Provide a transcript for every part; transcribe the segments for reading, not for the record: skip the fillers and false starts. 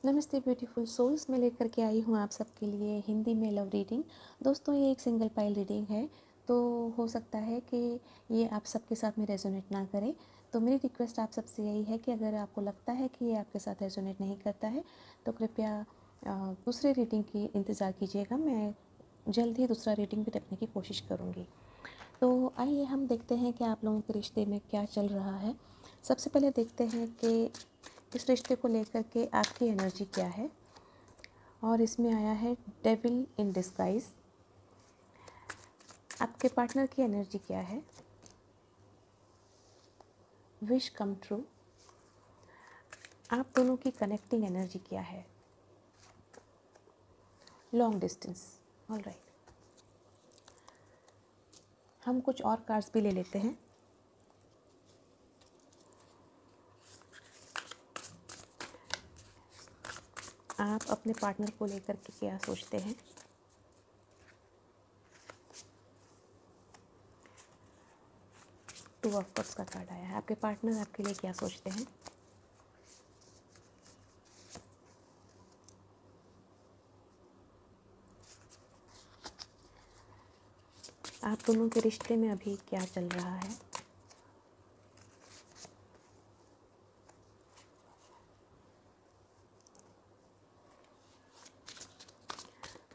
नमस्ते beautiful souls में लेकर के आई हूँ आप सबके लिए हिंदी में लव रीडिंग। दोस्तों ये एक सिंगल पाइल रीडिंग है, तो हो सकता है कि ये आप सबके साथ में रेजोनेट ना करे। तो मेरी रिक्वेस्ट आप सबसे यही है कि अगर आपको लगता है कि ये आपके साथ रेजोनेट नहीं करता है तो कृपया दूसरे रीडिंग की इंतज़ार कीजिएगा। मैं जल्द ही दूसरा रीडिंग भी रखने की कोशिश करूँगी। तो आइए हम देखते हैं कि आप लोगों के रिश्ते में क्या चल रहा है। सबसे पहले देखते हैं कि इस रिश्ते को लेकर के आपकी एनर्जी क्या है। और इसमें आया है डेविल इन डिस्गाइज। आपके पार्टनर की एनर्जी क्या है। Wish come true. आप दोनों की कनेक्टिंग एनर्जी क्या है। Long distance. ऑल राइट, हम कुछ और कार्ड्स भी ले लेते हैं। आप अपने पार्टनर को लेकर के क्या सोचते हैं। टू ऑफ कप्स का कार्ड आया है। आपके पार्टनर आपके लिए क्या सोचते हैं। आप दोनों के रिश्ते में अभी क्या चल रहा है।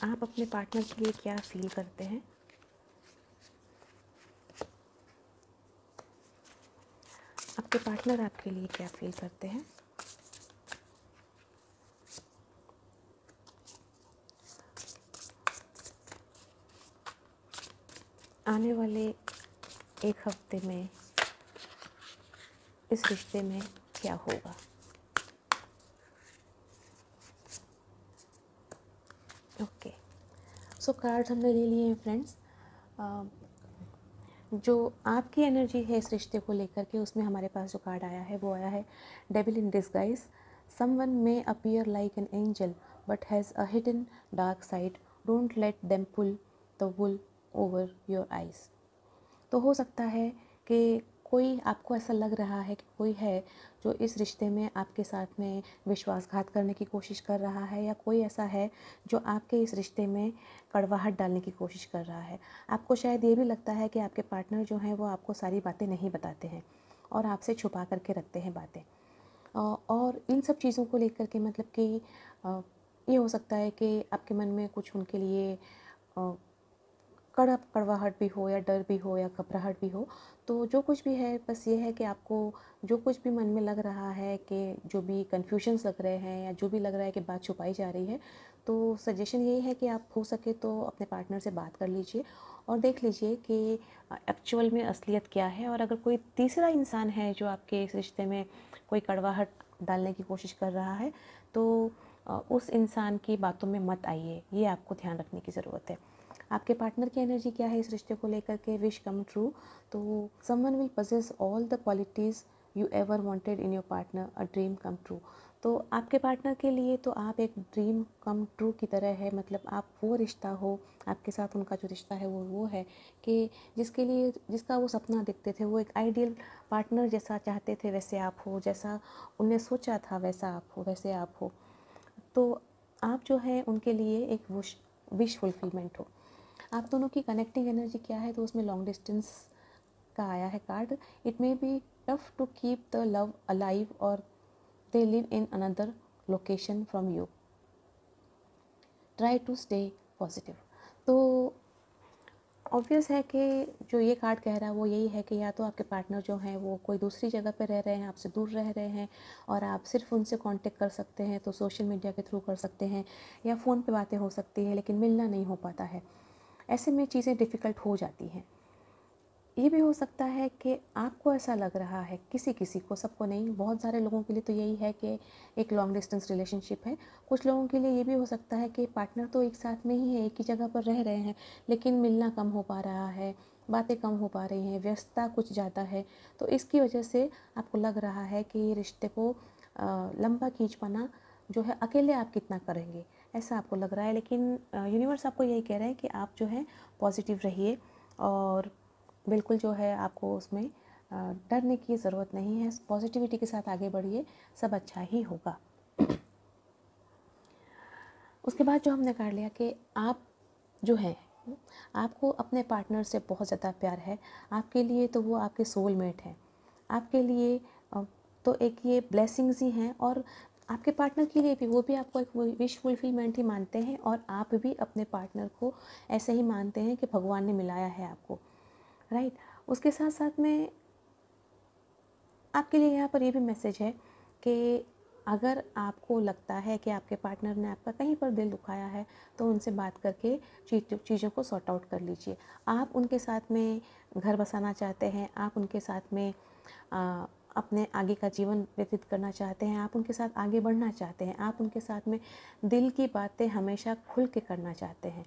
आप अपने पार्टनर के लिए क्या फील करते हैं। आपके पार्टनर आपके लिए क्या फील करते हैं। आने वाले एक हफ्ते में इस रिश्ते में क्या होगा। ओके, सो कार्ड्स हमने ले लिए हैं फ्रेंड्स। जो आपकी एनर्जी है इस रिश्ते को लेकर के, उसमें हमारे पास जो कार्ड आया है वो आया है devil in disguise. Someone may appear like an angel but has a hidden dark side. Don't let them pull the wool over your eyes. तो हो सकता है कि कोई आपको ऐसा लग रहा है कि कोई है जो इस रिश्ते में आपके साथ में विश्वासघात करने की कोशिश कर रहा है, या कोई ऐसा है जो आपके इस रिश्ते में कड़वाहट डालने की कोशिश कर रहा है। आपको शायद ये भी लगता है कि आपके पार्टनर जो हैं वो आपको सारी बातें नहीं बताते हैं और आपसे छुपा करके रखते हैं बातें। और इन सब चीज़ों को लेकर के मतलब कि ये हो सकता है कि आपके मन में कुछ उनके लिए कड़वाहट भी हो, या डर भी हो, या घबराहट भी हो। तो जो कुछ भी है, बस ये है कि आपको जो कुछ भी मन में लग रहा है कि जो भी कन्फ्यूजन्स लग रहे हैं, या जो भी लग रहा है कि बात छुपाई जा रही है, तो सजेशन यही है कि आप हो सके तो अपने पार्टनर से बात कर लीजिए और देख लीजिए कि एक्चुअल में असलियत क्या है। और अगर कोई तीसरा इंसान है जो आपके इस रिश्ते में कोई कड़वाहट डालने की कोशिश कर रहा है, तो उस इंसान की बातों में मत आइए। ये आपको ध्यान रखने की ज़रूरत है। आपके पार्टनर की एनर्जी क्या है इस रिश्ते को लेकर के। Wish come true. तो someone will possess all the qualities you ever wanted in your partner, a dream come true. तो आपके पार्टनर के लिए तो आप एक ड्रीम कम ट्रू की तरह है। मतलब आप वो रिश्ता हो, आपके साथ उनका जो रिश्ता है वो है कि जिसके लिए, जिसका वो सपना देखते थे, वो एक आइडियल पार्टनर जैसा चाहते थे वैसे आप हो, जैसा उनने सोचा था वैसा आप हो, वैसे आप हो। तो आप जो है उनके लिए एक विश फुलफिलमेंट हो। आप दोनों की कनेक्टिंग एनर्जी क्या है, तो उसमें लॉन्ग डिस्टेंस का आया है card. It may be tough to keep the love alive और they live in another location from you. Try to stay positive. तो ऑब्वियस है कि जो ये कार्ड कह रहा है वो यही है कि या तो आपके पार्टनर जो हैं वो कोई दूसरी जगह पर रह रहे हैं, आपसे दूर रह रहे हैं, और आप सिर्फ उनसे कांटेक्ट कर सकते हैं तो सोशल मीडिया के थ्रू कर सकते हैं, या फ़ोन पे बातें हो सकती हैं लेकिन मिलना नहीं हो पाता है। ऐसे में चीज़ें डिफ़िकल्ट हो जाती हैं। ये भी हो सकता है कि आपको ऐसा लग रहा है, किसी किसी को, सबको नहीं, बहुत सारे लोगों के लिए तो यही है कि एक लॉन्ग डिस्टेंस रिलेशनशिप है। कुछ लोगों के लिए ये भी हो सकता है कि पार्टनर तो एक साथ में ही है, एक ही जगह पर रह रहे हैं, लेकिन मिलना कम हो पा रहा है, बातें कम हो पा रही हैं, व्यस्तता कुछ ज़्यादा है। तो इसकी वजह से आपको लग रहा है कि ये रिश्ते को लंबा खींच पाना जो है, अकेले आप कितना करेंगे, ऐसा आपको लग रहा है। लेकिन यूनिवर्स आपको यही कह रहे हैं कि आप जो है पॉजिटिव रहिए, और बिल्कुल जो है आपको उसमें डरने की ज़रूरत नहीं है। पॉजिटिविटी के साथ आगे बढ़िए, सब अच्छा ही होगा। उसके बाद जो हमने कर लिया कि आप जो हैं, आपको अपने पार्टनर से बहुत ज़्यादा प्यार है, आपके लिए तो वो आपके सोलमेट हैं, आपके लिए तो एक ये ब्लेसिंग्स ही हैं, और आपके पार्टनर के लिए भी वो भी आपको एक विश फुलफिलमेंट ही मानते हैं, और आप भी अपने पार्टनर को ऐसे ही मानते हैं कि भगवान ने मिलाया है आपको, राइट। उसके साथ साथ में आपके लिए यहाँ पर ये भी मैसेज है कि अगर आपको लगता है कि आपके पार्टनर ने आपका कहीं पर दिल दुखाया है, तो उनसे बात करके चीज़ों को सॉर्ट आउट कर लीजिए। आप उनके साथ में घर बसाना चाहते हैं, आप उनके साथ में अपने आगे का जीवन व्यतीत करना चाहते हैं, आप उनके साथ आगे बढ़ना चाहते हैं, आप उनके साथ में दिल की बातें हमेशा खुल के करना चाहते हैं,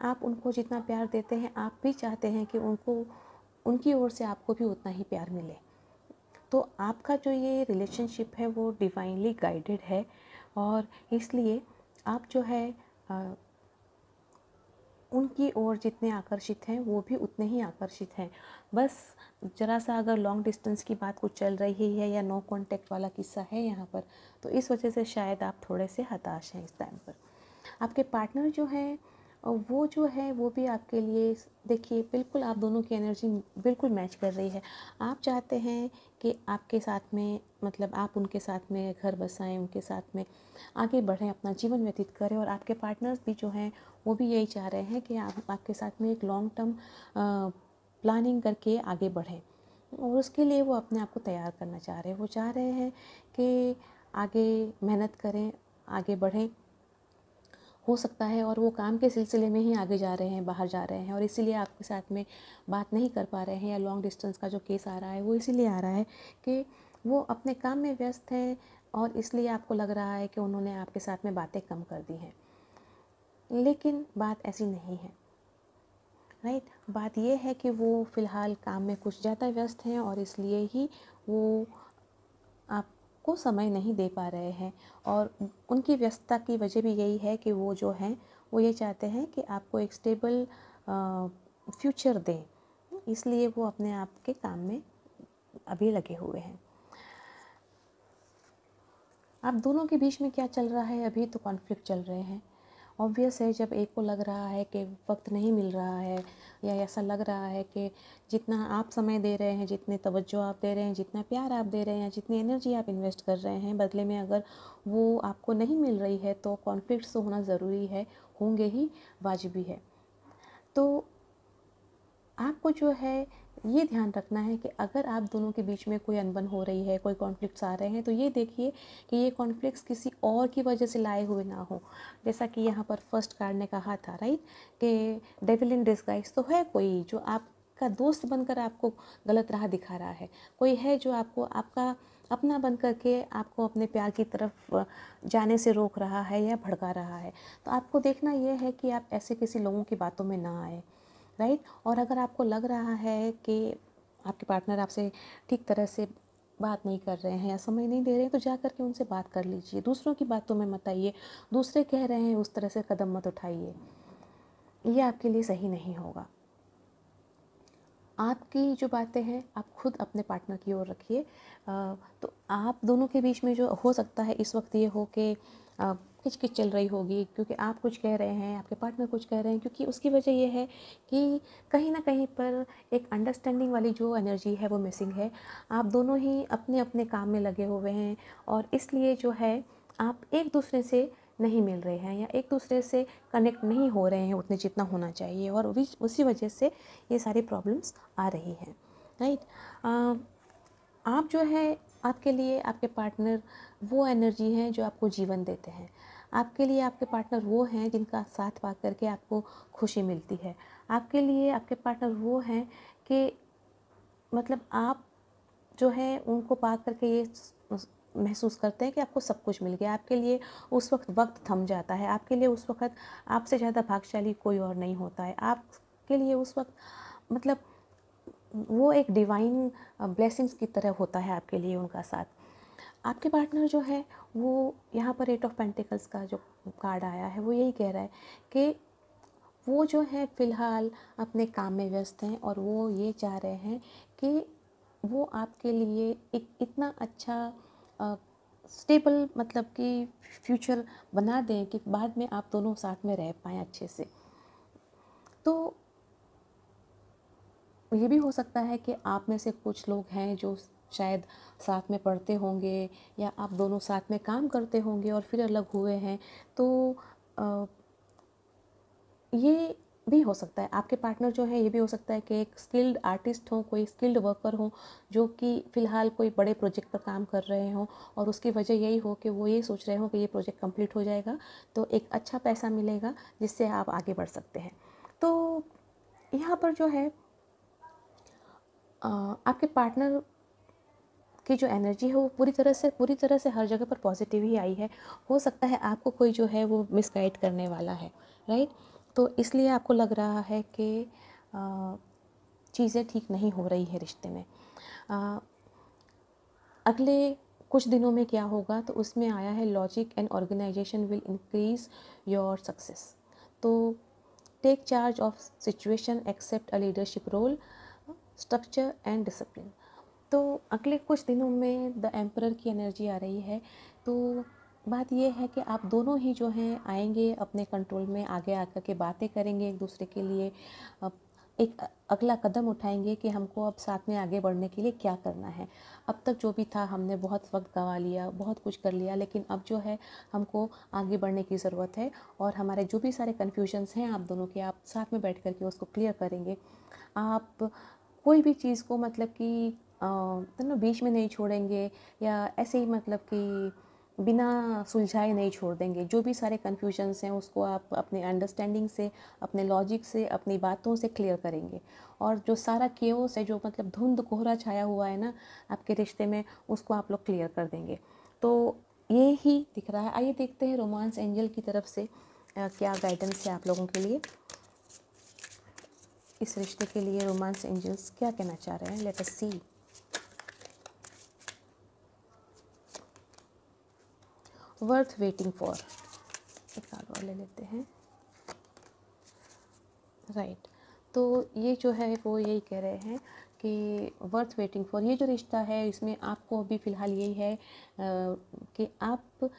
आप उनको जितना प्यार देते हैं, आप भी चाहते हैं कि उनकी ओर से आपको भी उतना ही प्यार मिले। तो आपका जो ये रिलेशनशिप है वो डिवाइनली गाइडेड है, और इसलिए आप जो है उनकी ओर जितने आकर्षित हैं वो भी उतने ही आकर्षित हैं। बस ज़रा सा अगर लॉन्ग डिस्टेंस की बात कुछ चल रही है या नो कांटेक्ट वाला किस्सा है यहाँ पर, तो इस वजह से शायद आप थोड़े से हताश हैं इस टाइम पर। आपके पार्टनर जो है वो जो है वो भी आपके लिए, देखिए बिल्कुल आप दोनों की एनर्जी बिल्कुल मैच कर रही है। आप चाहते हैं कि आपके साथ में, मतलब आप उनके साथ में घर बसाएं, उनके साथ में आगे बढ़ें, अपना जीवन व्यतीत करें, और आपके पार्टनर्स भी जो हैं वो भी यही चाह रहे हैं कि आप आपके साथ में एक लॉन्ग टर्म प्लानिंग करके आगे बढ़ें, और उसके लिए वो अपने आप को तैयार करना चाह रहे हैं। वो चाह रहे हैं कि आगे मेहनत करें, आगे बढ़ें, हो सकता है, और वो काम के सिलसिले में ही आगे जा रहे हैं, बाहर जा रहे हैं, और इसीलिए आपके साथ में बात नहीं कर पा रहे हैं, या लॉन्ग डिस्टेंस का जो केस आ रहा है वो इसीलिए आ रहा है कि वो अपने काम में व्यस्त हैं, और इसलिए आपको लग रहा है कि उन्होंने आपके साथ में बातें कम कर दी हैं। लेकिन बात ऐसी नहीं है, राइट। बात ये है कि वो फ़िलहाल काम में कुछ ज़्यादा व्यस्त हैं, और इसलिए ही वो आपको समय नहीं दे पा रहे हैं, और उनकी व्यस्तता की वजह भी यही है कि वो जो हैं वो ये चाहते हैं कि आपको एक स्टेबल फ्यूचर दें, इसलिए वो अपने आप के काम में अभी लगे हुए हैं। आप दोनों के बीच में क्या चल रहा है, अभी तो कॉन्फ्लिक्ट चल रहे हैं। ऑब्वियस है, जब एक को लग रहा है कि वक्त नहीं मिल रहा है, या ऐसा लग रहा है कि जितना आप समय दे रहे हैं, जितने तवज्जो आप दे रहे हैं, जितना प्यार आप दे रहे हैं, जितनी एनर्जी आप इन्वेस्ट कर रहे हैं, बदले में अगर वो आपको नहीं मिल रही है, तो कॉन्फ्लिक्ट्स तो होना ज़रूरी है, होंगे ही, वाजिबी है। तो आपको जो है ये ध्यान रखना है कि अगर आप दोनों के बीच में कोई अनबन हो रही है, कोई कॉन्फ्लिक्ट्स आ रहे हैं, तो ये देखिए कि ये कॉन्फ्लिक्ट्स किसी और की वजह से लाए हुए ना हो। जैसा कि यहाँ पर फर्स्ट कार्ड ने कहा था, राइट, कि डेविल इन डिस्गाइज, तो है कोई जो आपका दोस्त बनकर आपको गलत राह दिखा रहा है, कोई है जो आपको आपका अपना बन करके आपको अपने प्यार की तरफ जाने से रोक रहा है या भड़का रहा है। तो आपको देखना यह है कि आप ऐसे किसी लोगों की बातों में ना आए, राइट। और अगर आपको लग रहा है कि आपके पार्टनर आपसे ठीक तरह से बात नहीं कर रहे हैं या समय नहीं दे रहे हैं, तो जा कर के उनसे बात कर लीजिए, दूसरों की बातों में मत आइए, दूसरे कह रहे हैं उस तरह से कदम मत उठाइए, ये आपके लिए सही नहीं होगा। आपकी जो बातें हैं आप खुद अपने पार्टनर की ओर रखिए। तो आप दोनों के बीच में जो हो सकता है इस वक्त ये हो कि किचकिच चल रही होगी, क्योंकि आप कुछ कह रहे हैं, आपके पार्टनर कुछ कह रहे हैं, क्योंकि उसकी वजह ये है कि कहीं ना कहीं पर एक अंडरस्टैंडिंग वाली जो एनर्जी है वो मिसिंग है। आप दोनों ही अपने अपने काम में लगे हुए हैं, और इसलिए जो है आप एक दूसरे से नहीं मिल रहे हैं, या एक दूसरे से कनेक्ट नहीं हो रहे हैं उतने जितना होना चाहिए, और उसी वजह से ये सारी प्रॉब्लम्स आ रही हैं, राइट। आप जो है, आपके लिए आपके पार्टनर वो एनर्जी हैं जो आपको जीवन देते हैं। आपके लिए आपके पार्टनर वो हैं जिनका साथ पा करके आपको खुशी मिलती है। आपके लिए आपके पार्टनर वो हैं कि मतलब आप जो है उनको पा करके ये महसूस करते हैं कि आपको सब कुछ मिल गया। आपके लिए उस वक्त थम जाता है, आपके लिए उस वक्त आपसे ज़्यादा भाग्यशाली कोई और नहीं होता है। आपके लिए उस वक्त मतलब वो एक डिवाइन ब्लेसिंग्स की तरह होता है आपके लिए उनका साथ। आपके पार्टनर जो है वो यहाँ पर 8 ऑफ पेंटिकल्स का जो कार्ड आया है वो यही कह रहा है कि वो जो है फ़िलहाल अपने काम में व्यस्त हैं, और वो ये चाह रहे हैं कि वो आपके लिए एक इतना अच्छा स्टेबल मतलब कि फ्यूचर बना दें कि बाद में आप दोनों साथ में रह पाएँ अच्छे से। तो ये भी हो सकता है कि आप में से कुछ लोग हैं जो शायद साथ में पढ़ते होंगे या आप दोनों साथ में काम करते होंगे और फिर अलग हुए हैं। तो अ, ये भी हो सकता है आपके पार्टनर जो है, ये भी हो सकता है कि एक स्किल्ड आर्टिस्ट हो, कोई स्किल्ड वर्कर हो जो कि फ़िलहाल कोई बड़े प्रोजेक्ट पर काम कर रहे हों और उसकी वजह यही हो कि वो ये सोच रहे हों कि ये प्रोजेक्ट कंप्लीट हो जाएगा तो एक अच्छा पैसा मिलेगा जिससे आप आगे बढ़ सकते हैं। तो यहाँ पर जो है आपके पार्टनर की जो एनर्जी है वो पूरी तरह से हर जगह पर पॉजिटिव ही आई है। हो सकता है आपको कोई जो है वो मिसगाइड करने वाला है, राइट? तो इसलिए आपको लग रहा है कि चीज़ें ठीक नहीं हो रही है रिश्ते में। अ, अगले कुछ दिनों में क्या होगा तो उसमें आया है logic and organization will increase your success. तो take charge of situation, accept a leadership role, structure and discipline. तो अगले कुछ दिनों में द एम्परर की एनर्जी आ रही है। तो बात ये है कि आप दोनों ही जो हैं आएंगे अपने कंट्रोल में, आगे आकर के बातें करेंगे एक दूसरे के लिए, एक अगला कदम उठाएंगे कि हमको अब साथ में आगे बढ़ने के लिए क्या करना है। अब तक जो भी था हमने बहुत वक्त गंवा लिया, बहुत कुछ कर लिया, लेकिन अब जो है हमको आगे बढ़ने की ज़रूरत है और हमारे जो भी सारे कन्फ्यूजन्स हैं आप दोनों के, आप साथ में बैठ कर के उसको क्लियर करेंगे। आप कोई भी चीज़ को मतलब कि बीच में नहीं छोड़ेंगे या ऐसे ही मतलब कि बिना सुलझाए नहीं छोड़ देंगे। जो भी सारे कन्फ्यूजन्स हैं उसको आप अपने अंडरस्टैंडिंग से, अपने लॉजिक से, अपनी बातों से क्लियर करेंगे और जो सारा केओस है, जो मतलब धुंध कोहरा छाया हुआ है ना आपके रिश्ते में, उसको आप लोग क्लियर कर देंगे। तो ये ही दिख रहा है। आइए देखते हैं रोमांस एंजल की तरफ से क्या गाइडेंस है आप लोगों के लिए। इस रिश्ते के लिए रोमांस एंजल्स क्या कहना चाह रहे हैं, let us see. Worth waiting for, एक कार्ड और ले लेते हैं। राइट, तो ये जो है वो यही कह रहे हैं कि वर्थ वेटिंग फॉर, ये जो रिश्ता है इसमें आपको अभी फ़िलहाल यही है कि आप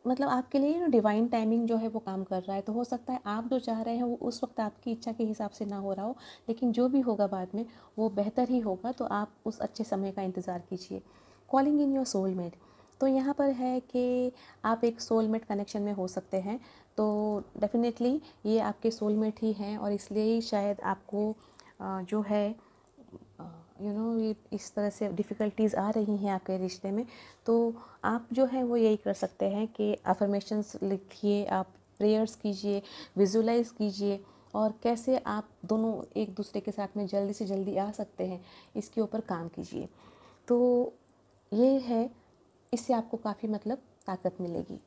मतलब आपके लिए ना डिवाइन टाइमिंग जो है वो काम कर रहा है। तो हो सकता है आप जो चाह रहे हैं वो उस वक्त आपकी इच्छा के हिसाब से ना हो रहा हो, लेकिन जो भी होगा बाद में वो बेहतर ही होगा। तो आप उस अच्छे समय का इंतज़ार कीजिए। कॉलिंग इन योर सोलमेट, तो यहाँ पर है कि आप एक सोलमेट कनेक्शन में हो सकते हैं। तो डेफिनेटली ये आपके सोलमेट ही हैं और इसलिए ही शायद आपको जो है ये इस तरह से डिफ़िकल्टीज़ आ रही हैं आपके रिश्ते में। तो आप जो है वो यही कर सकते हैं कि अफ़र्मेशंस लिखिए, आप प्रेयर्स कीजिए, विजुलाइज़ कीजिए और कैसे आप दोनों एक दूसरे के साथ में जल्दी से जल्दी आ सकते हैं इसके ऊपर काम कीजिए। तो ये है, इससे आपको काफ़ी मतलब ताकत मिलेगी।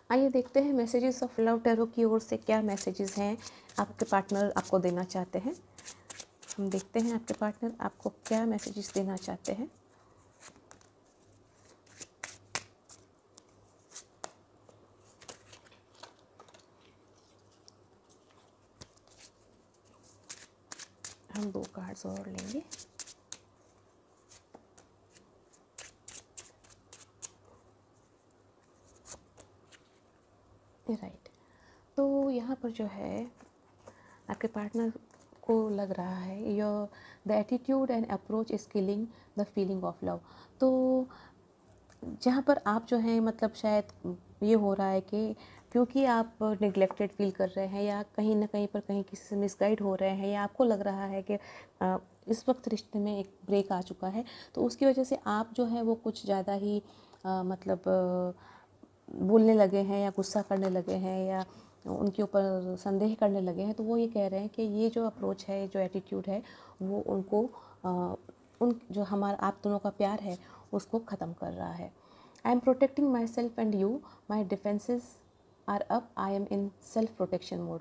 आइए देखते हैं मैसेजेस ऑफ लव टैरो की ओर से क्या मैसेजेस हैं आपके पार्टनर आपको देना चाहते हैं। हम देखते हैं आपके पार्टनर आपको क्या मैसेजेस देना चाहते हैं। हम 2 कार्ड्स और लेंगे। राइट, तो यहाँ पर जो है आपके पार्टनर को लग रहा है your the attitude and approach is killing the feeling of love. तो जहाँ पर आप जो हैं मतलब शायद ये हो रहा है कि क्योंकि आप निगलेक्टेड फील कर रहे हैं या कहीं ना कहीं पर कहीं किसी से मिसगाइड हो रहे हैं या आपको लग रहा है कि इस वक्त रिश्ते में एक ब्रेक आ चुका है, तो उसकी वजह से आप जो है वो कुछ ज़्यादा ही बोलने लगे हैं या गुस्सा करने लगे हैं या उनके ऊपर संदेह करने लगे हैं। तो वो ये कह रहे हैं कि ये जो अप्रोच है, जो एटीट्यूड है, वो उनको उन जो हमारा आप दोनों का प्यार है उसको ख़त्म कर रहा है। I am protecting myself and you, my defences are up, I am in self protection mode.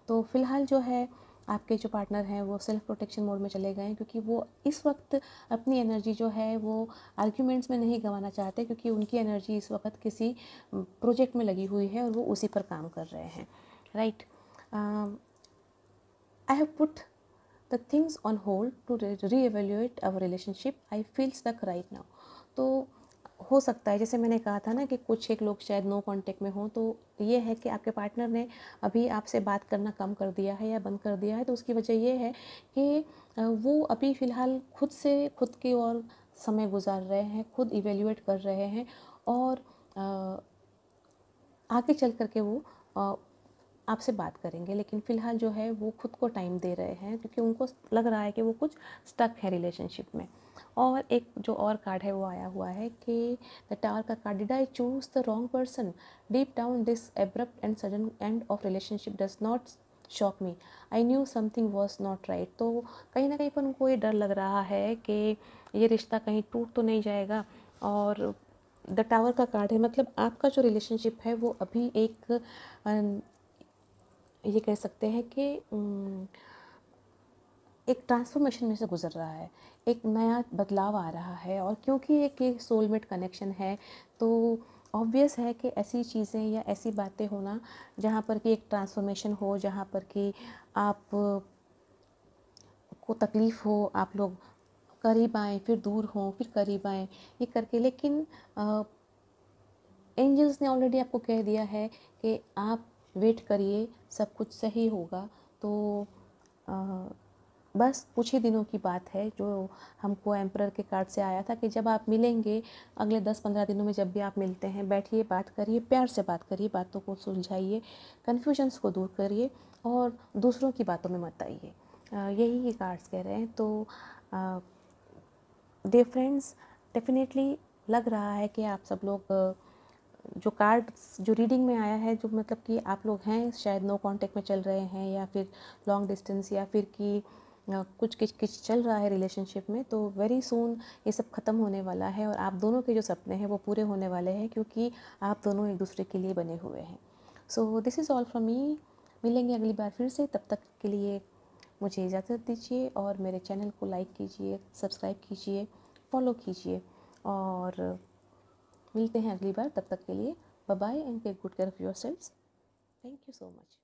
तो फ़िलहाल जो है आपके जो पार्टनर हैं वो सेल्फ प्रोटेक्शन मोड में चले गए हैं क्योंकि वो इस वक्त अपनी एनर्जी जो है वो आर्ग्यूमेंट्स में नहीं गंवाना चाहते, क्योंकि उनकी एनर्जी इस वक्त किसी प्रोजेक्ट में लगी हुई है और वो उसी पर काम कर रहे हैं। Right, I have put the things on hold to reevaluate our relationship, I feel stuck right now. तो हो सकता है, जैसे मैंने कहा था ना कि कुछ एक लोग शायद नो कांटेक्ट में हों, तो ये है कि आपके पार्टनर ने अभी आपसे बात करना कम कर दिया है या बंद कर दिया है। तो उसकी वजह ये है कि वो अभी फ़िलहाल खुद से खुद की ओर समय गुजार रहे हैं, खुद इवैल्यूएट कर रहे हैं, और आगे चल कर के वो आपसे बात करेंगे। लेकिन फ़िलहाल जो है वो खुद को टाइम दे रहे हैं, क्योंकि उनको लग रहा है कि वो कुछ स्टक है रिलेशनशिप में। और एक जो और कार्ड है वो आया हुआ है कि द टावर का card, did I choose the wrong person, deep down this abrupt and sudden end of relationship does not shock me, I knew something was not right. तो कहीं ना कहीं पर उनको ये डर लग रहा है कि ये रिश्ता कहीं टूट तो नहीं जाएगा। और द टावर का कार्ड है, मतलब आपका जो रिलेशनशिप है वो अभी एक ये कह सकते हैं कि एक ट्रांसफॉर्मेशन में से गुजर रहा है, एक नया बदलाव आ रहा है। और क्योंकि एक सोलमेट कनेक्शन है, तो ऑब्वियस है कि ऐसी चीज़ें या ऐसी बातें होना जहाँ पर कि एक ट्रांसफॉर्मेशन हो, जहाँ पर कि आप को तकलीफ़ हो, आप लोग करीब आएँ फिर दूर हों, फिर करीब आएँ, ये करके। लेकिन एंजल्स ने ऑलरेडी आपको कह दिया है कि आप वेट करिए, सब कुछ सही होगा। तो बस कुछ ही दिनों की बात है, जो हमको एम्परर के कार्ड से आया था कि जब आप मिलेंगे, अगले 10-15 दिनों में जब भी आप मिलते हैं, बैठिए, बात करिए, प्यार से बात करिए, बातों को सुलझाइए, कन्फ्यूजन्स को दूर करिए और दूसरों की बातों में मत आइए। यही ये कार्ड्स कह रहे हैं। तो डियर फ्रेंड्स, डेफिनेटली लग रहा है कि आप सब लोग जो कार्ड्स जो रीडिंग में आया है, जो मतलब कि आप लोग हैं शायद नो कांटेक्ट में चल रहे हैं, या फिर लॉन्ग डिस्टेंस, या फिर कि कुछ किच किच चल रहा है रिलेशनशिप में, तो वेरी सून ये सब ख़त्म होने वाला है और आप दोनों के जो सपने हैं वो पूरे होने वाले हैं, क्योंकि आप दोनों एक दूसरे के लिए बने हुए हैं। So this is all from me. मिलेंगे अगली बार फिर से, तब तक के लिए मुझे इजाज़त दीजिए और मेरे चैनल को लाइक कीजिए, सब्सक्राइब कीजिए, फॉलो कीजिए, और मिलते हैं अगली बार। तब तक के लिए bye bye and take good care of yourselves. Thank you so much.